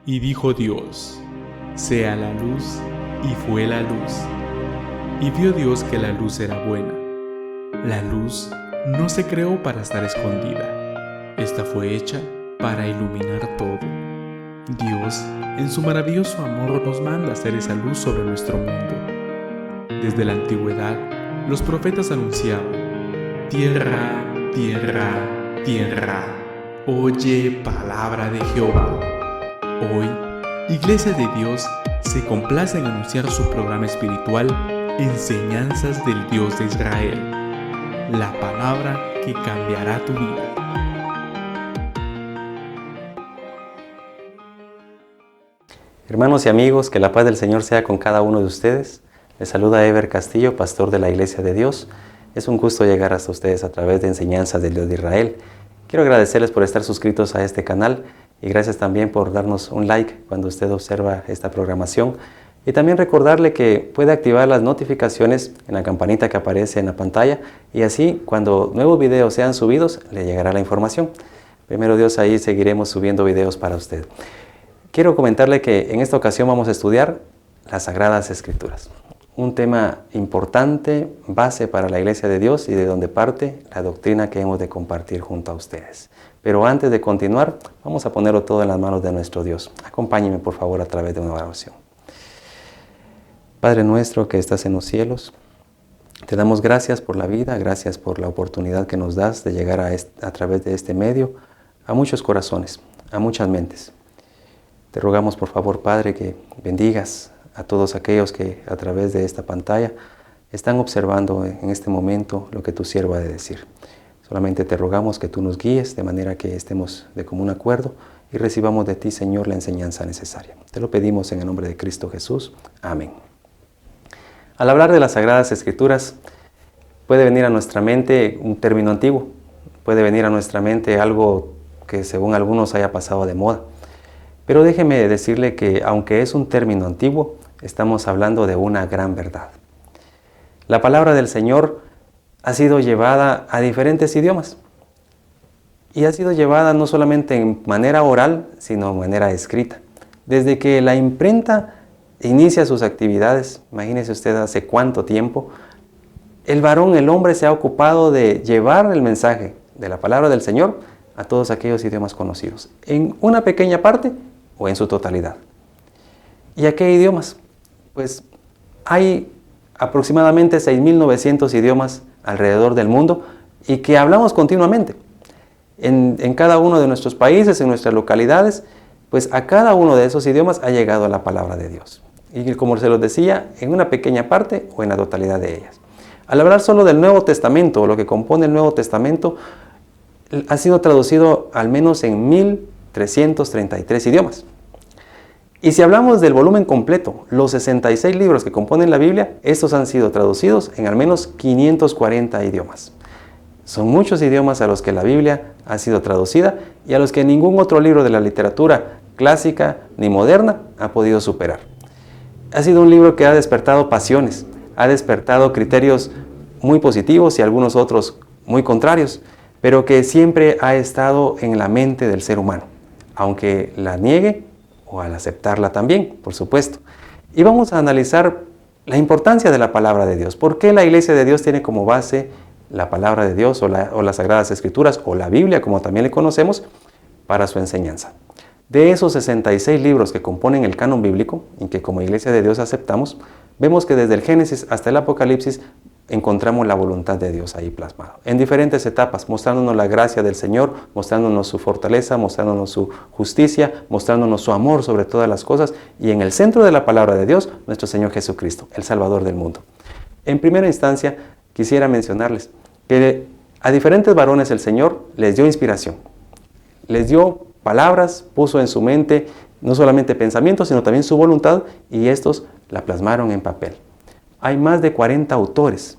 Y dijo Dios, sea la luz, y fue la luz. Y vio Dios que la luz era buena. La luz no se creó para estar escondida. Esta fue hecha para iluminar todo. Dios, en su maravilloso amor, nos manda hacer esa luz sobre nuestro mundo. Desde la antigüedad, los profetas anunciaban: tierra, tierra, tierra, oye palabra de Jehová. Hoy, Iglesia de Dios se complace en anunciar su programa espiritual Enseñanzas del Dios de Israel, la palabra que cambiará tu vida. Hermanos y amigos, que la paz del Señor sea con cada uno de ustedes. Les saluda Ever Castillo, pastor de la Iglesia de Dios. Es un gusto llegar hasta ustedes a través de Enseñanzas del Dios de Israel. Quiero agradecerles por estar suscritos a este canal y gracias también por darnos un like cuando usted observa esta programación. Y también recordarle que puede activar las notificaciones en la campanita que aparece en la pantalla y así cuando nuevos videos sean subidos le llegará la información. Primero Dios, ahí seguiremos subiendo videos para usted. Quiero comentarle que en esta ocasión vamos a estudiar las Sagradas Escrituras. Un tema importante, base para la Iglesia de Dios y de donde parte la doctrina que hemos de compartir junto a ustedes. Pero antes de continuar, vamos a ponerlo todo en las manos de nuestro Dios. Acompáñenme por favor a través de una oración. Padre nuestro que estás en los cielos, te damos gracias por la vida, gracias por la oportunidad que nos das de llegar a través de este medio a muchos corazones, a muchas mentes. Te rogamos por favor, Padre, que bendigas a todos aquellos que a través de esta pantalla están observando en este momento lo que tu siervo ha de decir. Solamente te rogamos que tú nos guíes de manera que estemos de común acuerdo y recibamos de ti, Señor, la enseñanza necesaria. Te lo pedimos en el nombre de Cristo Jesús. Amén. Al hablar de las Sagradas Escrituras, puede venir a nuestra mente un término antiguo, puede venir a nuestra mente algo que según algunos haya pasado de moda. Pero déjeme decirle que aunque es un término antiguo, estamos hablando de una gran verdad. La palabra del Señor ha sido llevada a diferentes idiomas. Y ha sido llevada no solamente en manera oral, sino en manera escrita. Desde que la imprenta inicia sus actividades, imagínese usted hace cuánto tiempo, el hombre se ha ocupado de llevar el mensaje de la palabra del Señor a todos aquellos idiomas conocidos, en una pequeña parte o en su totalidad. ¿Y a qué idiomas? Pues hay aproximadamente 6.900 idiomas alrededor del mundo y que hablamos continuamente. En cada uno de nuestros países, en nuestras localidades, pues a cada uno de esos idiomas ha llegado la palabra de Dios. Y como se los decía, en una pequeña parte o en la totalidad de ellas. Al hablar solo del Nuevo Testamento, o lo que compone el Nuevo Testamento, ha sido traducido al menos en 1.333 idiomas. Y si hablamos del volumen completo, los 66 libros que componen la Biblia, estos han sido traducidos en al menos 540 idiomas. Son muchos idiomas a los que la Biblia ha sido traducida y a los que ningún otro libro de la literatura clásica ni moderna ha podido superar. Ha sido un libro que ha despertado pasiones, ha despertado criterios muy positivos y algunos otros muy contrarios, pero que siempre ha estado en la mente del ser humano, aunque la niegue o al aceptarla también, por supuesto. Y vamos a analizar la importancia de la palabra de Dios. ¿Por qué la Iglesia de Dios tiene como base la palabra de Dios o las Sagradas Escrituras o la Biblia, como también le conocemos, para su enseñanza? De esos 66 libros que componen el canon bíblico y que como Iglesia de Dios aceptamos, vemos que desde el Génesis hasta el Apocalipsis encontramos la voluntad de Dios ahí plasmada, en diferentes etapas, mostrándonos la gracia del Señor, mostrándonos su fortaleza, mostrándonos su justicia, mostrándonos su amor sobre todas las cosas y en el centro de la palabra de Dios, nuestro Señor Jesucristo, el Salvador del mundo. En primera instancia, quisiera mencionarles que a diferentes varones el Señor les dio inspiración, les dio palabras, puso en su mente no solamente pensamientos, sino también su voluntad y estos la plasmaron en papel. Hay más de 40 autores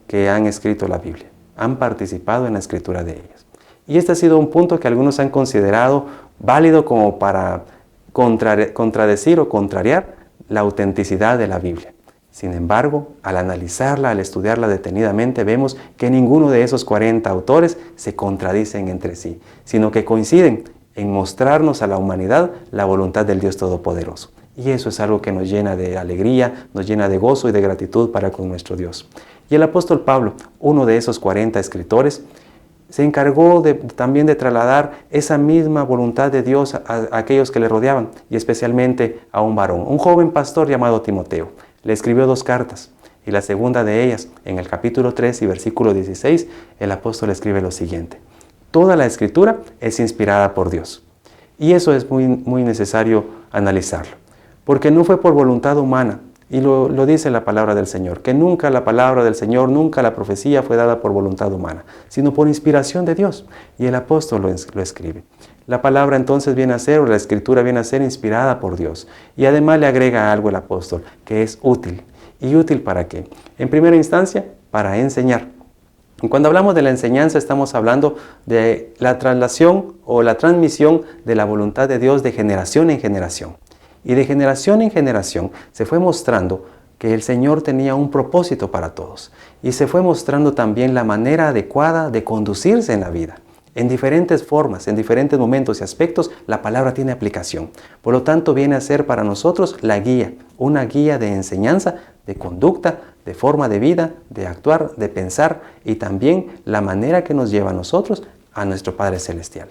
que han escrito la Biblia, han participado en la escritura de ellas. Y este ha sido un punto que algunos han considerado válido como para contradecir o contrariar la autenticidad de la Biblia. Sin embargo, al analizarla, al estudiarla detenidamente, vemos que ninguno de esos 40 autores se contradicen entre sí, sino que coinciden en mostrarnos a la humanidad la voluntad del Dios Todopoderoso. Y eso es algo que nos llena de alegría, nos llena de gozo y de gratitud para con nuestro Dios. Y el apóstol Pablo, uno de esos 40 escritores, se encargó también de trasladar esa misma voluntad de Dios a aquellos que le rodeaban, y especialmente a un varón, un joven pastor llamado Timoteo. Le escribió 2 cartas, y la segunda de ellas, en el capítulo 3 y versículo 16, el apóstol escribe lo siguiente: toda la escritura es inspirada por Dios. Y eso es muy necesario analizarlo, porque no fue por voluntad humana, y lo dice la palabra del Señor, que nunca la palabra del Señor, nunca la profecía fue dada por voluntad humana, sino por inspiración de Dios. Y el apóstol lo escribe. La palabra entonces viene a ser, o la escritura viene a ser inspirada por Dios. Y además le agrega algo el apóstol, que es útil. ¿Y útil para qué? En primera instancia, para enseñar. Y cuando hablamos de la enseñanza, estamos hablando de la traslación o la transmisión de la voluntad de Dios de generación en generación. Y de generación en generación se fue mostrando que el Señor tenía un propósito para todos. Y se fue mostrando también la manera adecuada de conducirse en la vida. En diferentes formas, en diferentes momentos y aspectos, la palabra tiene aplicación. Por lo tanto, viene a ser para nosotros la guía, una guía de enseñanza, de conducta, de forma de vida, de actuar, de pensar, y también la manera que nos lleva a nosotros a nuestro Padre Celestial.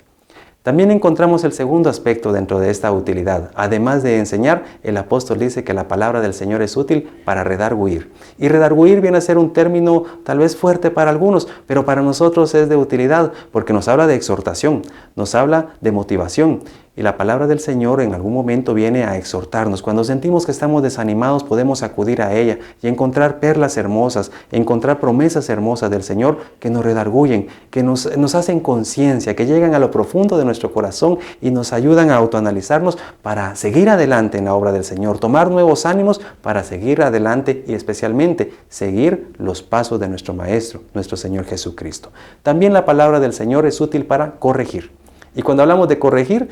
También encontramos el segundo aspecto dentro de esta utilidad. Además de enseñar, el apóstol dice que la palabra del Señor es útil para redarguir. Y redarguir viene a ser un término tal vez fuerte para algunos, pero para nosotros es de utilidad, porque nos habla de exhortación, nos habla de motivación. Y la palabra del Señor en algún momento viene a exhortarnos. Cuando sentimos que estamos desanimados, podemos acudir a ella y encontrar perlas hermosas, encontrar promesas hermosas del Señor que nos redarguyen, que nos hacen conciencia, que llegan a lo profundo de nuestro corazón y nos ayudan a autoanalizarnos para seguir adelante en la obra del Señor, tomar nuevos ánimos para seguir adelante y especialmente seguir los pasos de nuestro Maestro, nuestro Señor Jesucristo. También la palabra del Señor es útil para corregir. Y cuando hablamos de corregir,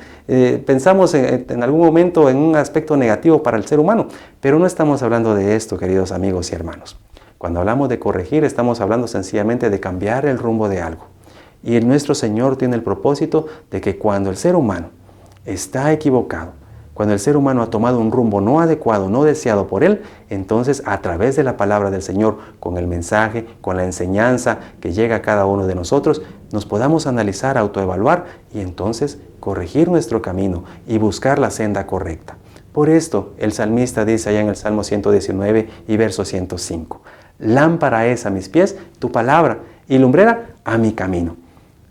pensamos en algún momento en un aspecto negativo para el ser humano, pero no estamos hablando de esto, queridos amigos y hermanos. Cuando hablamos de corregir, estamos hablando sencillamente de cambiar el rumbo de algo. Y nuestro Señor tiene el propósito de que cuando el ser humano está equivocado, cuando el ser humano ha tomado un rumbo no adecuado, no deseado por Él, entonces a través de la palabra del Señor, con el mensaje, con la enseñanza que llega a cada uno de nosotros, nos podamos analizar, autoevaluar y entonces corregir nuestro camino y buscar la senda correcta. Por esto el salmista dice allá en el Salmo 119 y verso 105, lámpara es a mis pies tu palabra y lumbrera a mi camino.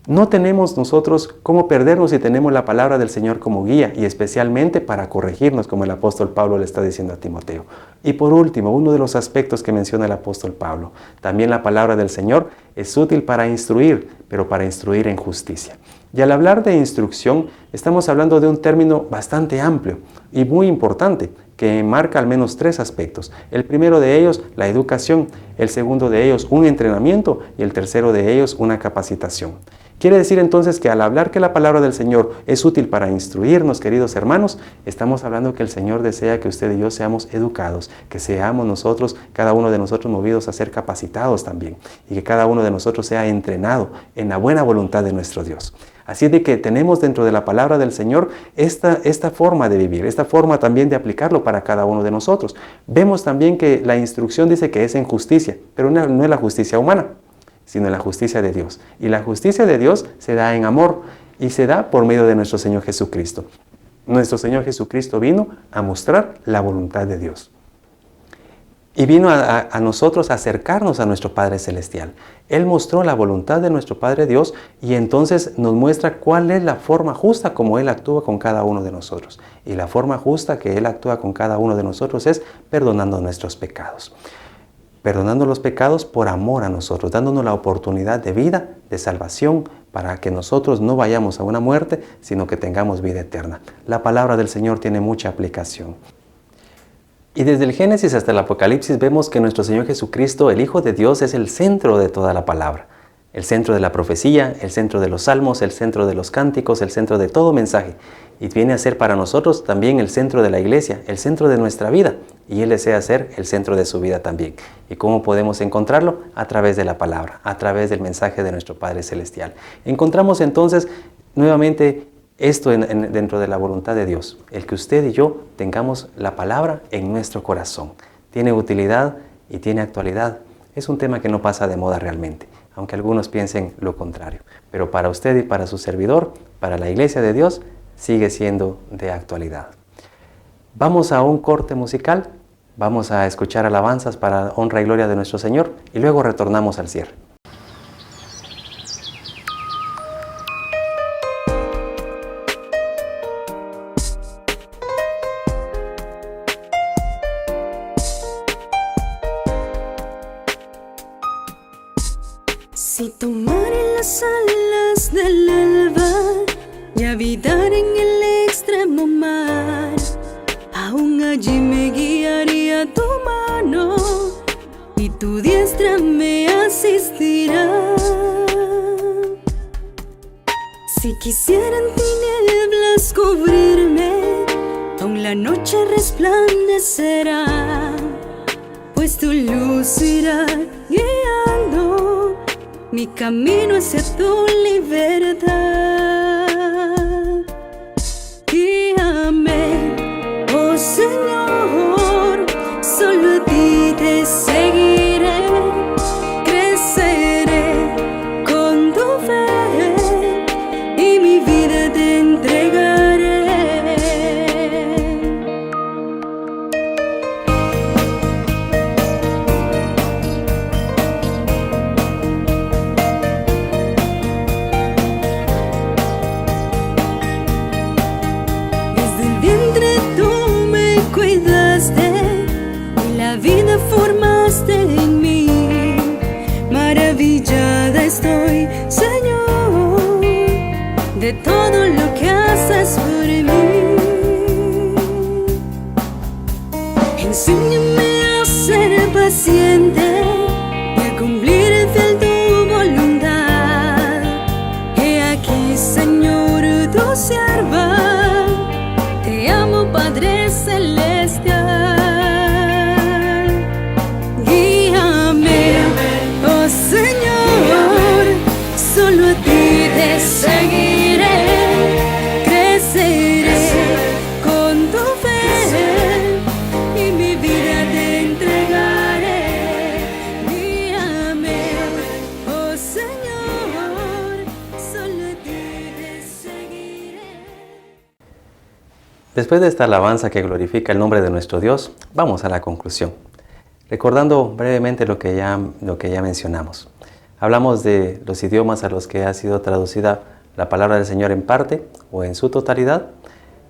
No tenemos nosotros cómo perdernos si tenemos la palabra del Señor como guía y especialmente para corregirnos, como el apóstol Pablo le está diciendo a Timoteo. Y por último, uno de los aspectos que menciona el apóstol Pablo, también la palabra del Señor es útil para instruir, pero para instruir en justicia. Y al hablar de instrucción, estamos hablando de un término bastante amplio y muy importante, que marca al menos 3 aspectos. El primero de ellos, la educación. El segundo de ellos, un entrenamiento. Y el tercero de ellos, una capacitación. Quiere decir entonces que al hablar que la palabra del Señor es útil para instruirnos, queridos hermanos, estamos hablando que el Señor desea que usted y yo seamos educados, que seamos nosotros, cada uno de nosotros movidos a ser capacitados también, y que cada uno de nosotros sea entrenado en la buena voluntad de nuestro Dios. Así de que tenemos dentro de la palabra del Señor esta forma de vivir, esta forma también de aplicarlo para cada uno de nosotros. Vemos también que la instrucción dice que es en justicia, pero no es la justicia humana, sino en la justicia de Dios. Y la justicia de Dios se da en amor y se da por medio de nuestro Señor Jesucristo. Nuestro Señor Jesucristo vino a mostrar la voluntad de Dios. Y vino a nosotros a acercarnos a nuestro Padre Celestial. Él mostró la voluntad de nuestro Padre Dios y entonces nos muestra cuál es la forma justa como Él actúa con cada uno de nosotros. Y la forma justa que Él actúa con cada uno de nosotros es perdonando nuestros pecados. Perdonando los pecados por amor a nosotros, dándonos la oportunidad de vida, de salvación, para que nosotros no vayamos a una muerte, sino que tengamos vida eterna. La palabra del Señor tiene mucha aplicación. Y desde el Génesis hasta el Apocalipsis vemos que nuestro Señor Jesucristo, el Hijo de Dios, es el centro de toda la palabra. El centro de la profecía, el centro de los salmos, el centro de los cánticos, el centro de todo mensaje. Y viene a ser para nosotros también el centro de la iglesia, el centro de nuestra vida. Y Él desea ser el centro de su vida también. ¿Y cómo podemos encontrarlo? A través de la palabra, a través del mensaje de nuestro Padre Celestial. Encontramos entonces nuevamente esto dentro de la voluntad de Dios, el que usted y yo tengamos la palabra en nuestro corazón. Tiene utilidad y tiene actualidad. Es un tema que no pasa de moda realmente, aunque algunos piensen lo contrario. Pero para usted y para su servidor, para la Iglesia de Dios, sigue siendo de actualidad. Vamos a un corte musical, vamos a escuchar alabanzas para honra y gloria de nuestro Señor y luego retornamos al cierre. Si tomaré las alas del alba y habitar en el extremo mar, aún allí me guiaría tu mano y tu diestra me asistirá. Si quisieran tinieblas cubrirme, aún la noche resplandecerá, pues tu luz irá guiando mi camino hacia tu libertad. Guíame, oh Señor, solo a ti te seguiré. Creceré con tu fe y mi vida te entregaré. Formaste en mí, maravillada estoy, Señor, de todo lo que haces por mí. Enséñame a ser paciente y a cumplir fiel tu voluntad. He aquí, Señor, tu sierva, te amo, Padre Celestial. Solo a ti te seguiré, creceré con tu fe y mi vida te entregaré. Guíame, oh Señor, solo a ti te seguiré. Después de esta alabanza que glorifica el nombre de nuestro Dios, vamos a la conclusión. Recordando brevemente lo que ya mencionamos. Hablamos de los idiomas a los que ha sido traducida la palabra del Señor en parte o en su totalidad.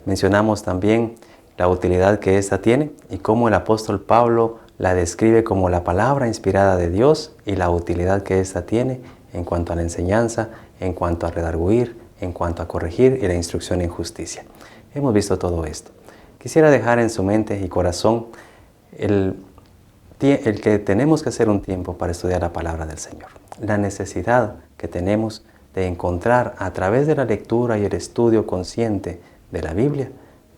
Mencionamos también la utilidad que ésta tiene y cómo el apóstol Pablo la describe como la palabra inspirada de Dios y la utilidad que ésta tiene en cuanto a la enseñanza, en cuanto a redarguir, en cuanto a corregir y la instrucción en justicia. Hemos visto todo esto. Quisiera dejar en su mente y corazón el que tenemos que hacer un tiempo para estudiar la palabra del Señor. La necesidad que tenemos de encontrar a través de la lectura y el estudio consciente de la Biblia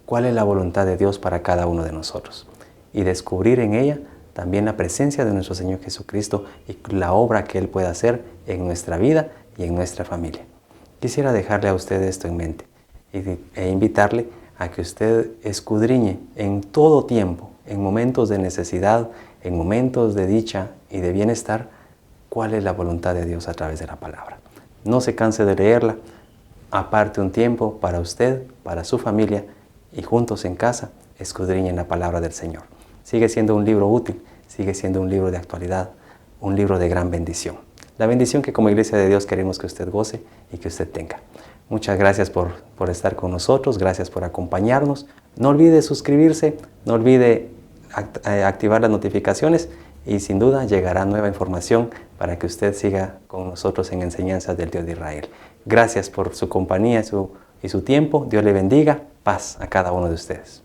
cuál es la voluntad de Dios para cada uno de nosotros y descubrir en ella también la presencia de nuestro Señor Jesucristo y la obra que Él puede hacer en nuestra vida y en nuestra familia. Quisiera dejarle a usted esto en mente e invitarle a que usted escudriñe en todo tiempo, en momentos de necesidad, en momentos de dicha y de bienestar, cuál es la voluntad de Dios a través de la palabra. No se canse de leerla, aparte un tiempo para usted, para su familia y juntos en casa escudriñen la palabra del Señor. Sigue siendo un libro útil, sigue siendo un libro de actualidad, un libro de gran bendición. La bendición que como Iglesia de Dios queremos que usted goce y que usted tenga. Muchas gracias por estar con nosotros, gracias por acompañarnos. No olvide suscribirse, no olvide activar las notificaciones y sin duda llegará nueva información para que usted siga con nosotros en Enseñanzas del Dios de Israel. Gracias por su compañía y su tiempo. Dios le bendiga. Paz a cada uno de ustedes.